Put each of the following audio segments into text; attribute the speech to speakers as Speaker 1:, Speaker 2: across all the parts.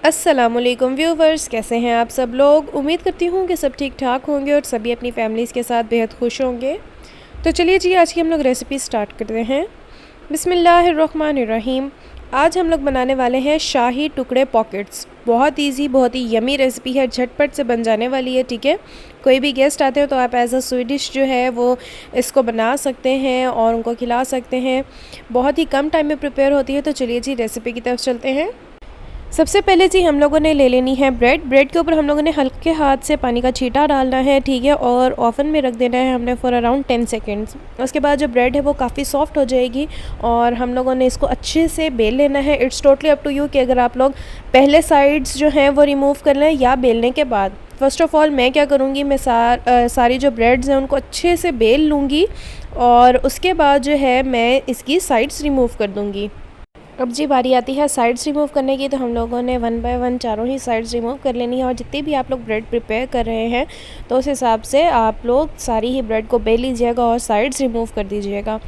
Speaker 1: अस्सलामुअलैकुम व्यूवर्स, कैसे हैं आप सब लोग। उम्मीद करती हूँ कि सब ठीक ठाक होंगे और सभी अपनी फैमिलीज़ के साथ बेहद खुश होंगे। तो चलिए जी, आज की हम लोग रेसिपी स्टार्ट करते हैं। बिस्मिल्लाहिर्रहमानिर्रहीम। आज हम लोग बनाने वाले हैं शाही टुकड़े पॉकेट्स। बहुत इजी, बहुत ही यमी रेसिपी है, झटपट से बन जाने वाली है। ठीक है, कोई भी गेस्ट आते हो तो आप एज अ स्वीट डिश जो है वो इसको बना सकते हैं और उनको खिला सकते हैं। बहुत ही कम टाइम में प्रिपेयर होती है। तो चलिए जी, रेसिपी की तरफ चलते हैं। सबसे पहले जी हम लोगों ने ले लेनी है ब्रेड के ऊपर हम लोगों ने हल्के हाथ से पानी का छींटा डालना है। ठीक है, और ओवन में रख देना है हमने फॉर अराउंड 10 सेकेंड्स। उसके बाद जो ब्रेड है वो काफ़ी सॉफ्ट हो जाएगी और हम लोगों ने इसको अच्छे से बेल लेना है। It's totally up to you कि अगर आप लोग पहले साइड्स जो हैं वो रिमूव कर लें या बेलने के बाद। फ़र्स्ट ऑफ़ ऑल मैं क्या करूँगी, मैं सारी जो ब्रेड्स हैं उनको अच्छे से बेल लूँगी और उसके बाद जो है मैं इसकी साइड्स रिमूव कर दूँगी। अब जी बारी आती है साइड्स रिमूव करने की। तो हम लोगों ने 1 बाय 1 चारों ही साइड्स रिमूव कर लेनी है और जितनी भी आप लोग ब्रेड प्रिपेयर कर रहे हैं तो उस हिसाब से आप लोग सारी ही ब्रेड को बेल लीजिएगा और साइड्स रिमूव कर दीजिएगा।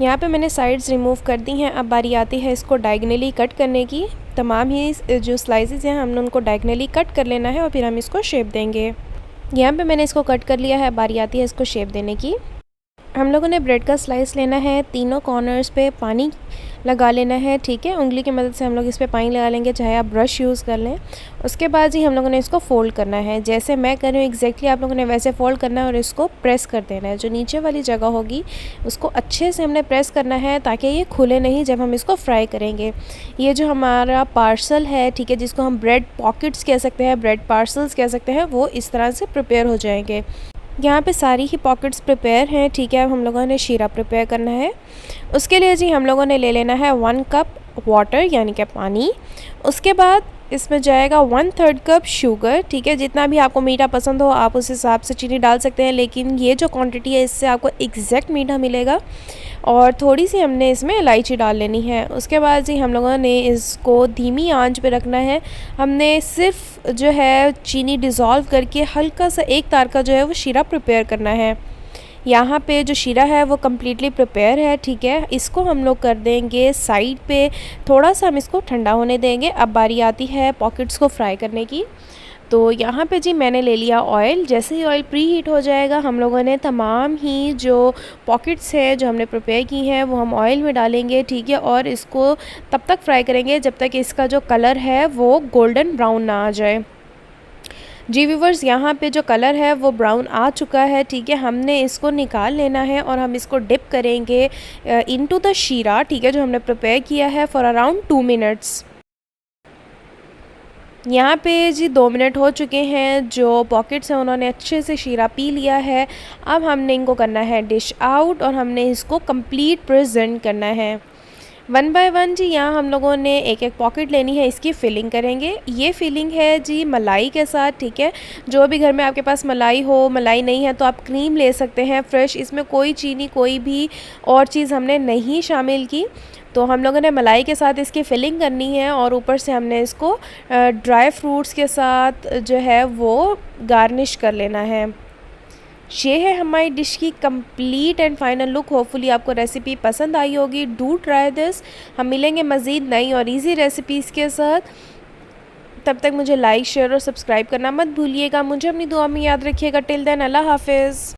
Speaker 1: यहाँ पे मैंने साइड्स रिमूव कर दी हैं। अब बारी आती है इसको डायगनली कट करने की। तमाम ही जो स्लाइसेस हैं हमने उनको डायगनली कट कर लेना है और फिर हम इसको शेप देंगे। यहाँ पे मैंने इसको कट कर लिया है। बारी आती है इसको शेप देने की। हम लोगों ने ब्रेड का स्लाइस लेना है, तीनों कॉर्नर्स पे पानी लगा लेना है। ठीक है, उंगली की मदद से हम लोग इस पे पानी लगा लेंगे, चाहे आप ब्रश यूज़ कर लें। उसके बाद ही हम लोगों ने इसको फ़ोल्ड करना है। जैसे मैं कर रही हूँ एग्जैक्टली आप लोगों ने वैसे फ़ोल्ड करना है और इसको प्रेस कर देना है। जो नीचे वाली जगह होगी उसको अच्छे से हमने प्रेस करना है ताकि ये खुले नहीं जब हम इसको फ्राई करेंगे। ये जो हमारा पार्सल है, ठीक है, जिसको हम ब्रेड पॉकेट्स कह सकते हैं, ब्रेड पार्सल्स कह सकते हैं, वो इस तरह से प्रिपेयर हो जाएंगे। यहाँ पे सारी ही पॉकेट्स प्रिपेयर हैं। ठीक है, अब हम लोगों ने शीरा प्रिपेयर करना है। उसके लिए जी हम लोगों ने ले लेना है 1 कप वाटर यानी कि पानी। उसके बाद इसमें जाएगा 1/3 कप शुगर। ठीक है, जितना भी आपको मीठा पसंद हो आप उस हिसाब से चीनी डाल सकते हैं, लेकिन ये जो क्वांटिटी है इससे आपको एग्जैक्ट मीठा मिलेगा। और थोड़ी सी हमने इसमें इलायची डाल लेनी है। उसके बाद जी हम लोगों ने इसको धीमी आंच पे रखना है। हमने सिर्फ जो है चीनी डिज़ोल्व करके हल्का सा एक तार का जो है वो शीरा प्रिपेयर करना है। यहाँ पे जो शीरा है वो कम्प्लीटली प्रिपेयर है। ठीक है, इसको हम लोग कर देंगे साइड पे, थोड़ा सा हम इसको ठंडा होने देंगे। अब बारी आती है पॉकेट्स को फ्राई करने की। तो यहाँ पे जी मैंने ले लिया ऑयल। जैसे ही ऑयल प्री हीट हो जाएगा हम लोगों ने तमाम ही जो पॉकेट्स हैं जो हमने प्रिपेयर की हैं वो हम ऑयल में डालेंगे। ठीक है, और इसको तब तक फ्राई करेंगे जब तक इसका जो कलर है वो गोल्डन ब्राउन ना आ जाए। जी व्यूवर्स, यहाँ पे जो कलर है वो ब्राउन आ चुका है। ठीक है, हमने इसको निकाल लेना है और हम इसको डिप करेंगे इनटू द शीरा। ठीक है, जो हमने प्रिपेयर किया है फॉर अराउंड 2 मिनट्स। यहाँ पे जी 2 मिनट हो चुके हैं। जो पॉकेट्स हैं उन्होंने अच्छे से शीरा पी लिया है। अब हमने इनको करना है डिश आउट और हमने इसको कंप्लीट प्रेजेंट करना है 1 बाय 1। जी यहाँ हम लोगों ने एक एक पॉकेट लेनी है, इसकी फिलिंग करेंगे। ये फिलिंग है जी मलाई के साथ। ठीक है, जो भी घर में आपके पास मलाई हो, मलाई नहीं है तो आप क्रीम ले सकते हैं फ्रेश। इसमें कोई चीनी कोई भी और चीज़ हमने नहीं शामिल की। तो हम लोगों ने मलाई के साथ इसकी फिलिंग करनी है और ऊपर से हमने इसको ड्राई फ्रूट्स के साथ जो है वो गार्निश कर लेना है। ये है हमारी डिश की complete and final look. Hopefully आपको रेसिपी पसंद आई होगी। Do try this. हम मिलेंगे मज़ीद नई और इजी रेसिपीज़ के साथ। तब तक मुझे लाइक शेयर और सब्सक्राइब करना मत भूलिएगा। मुझे अपनी दुआ में याद रखिएगा। टिल देन, अल्लाह हाफिज़।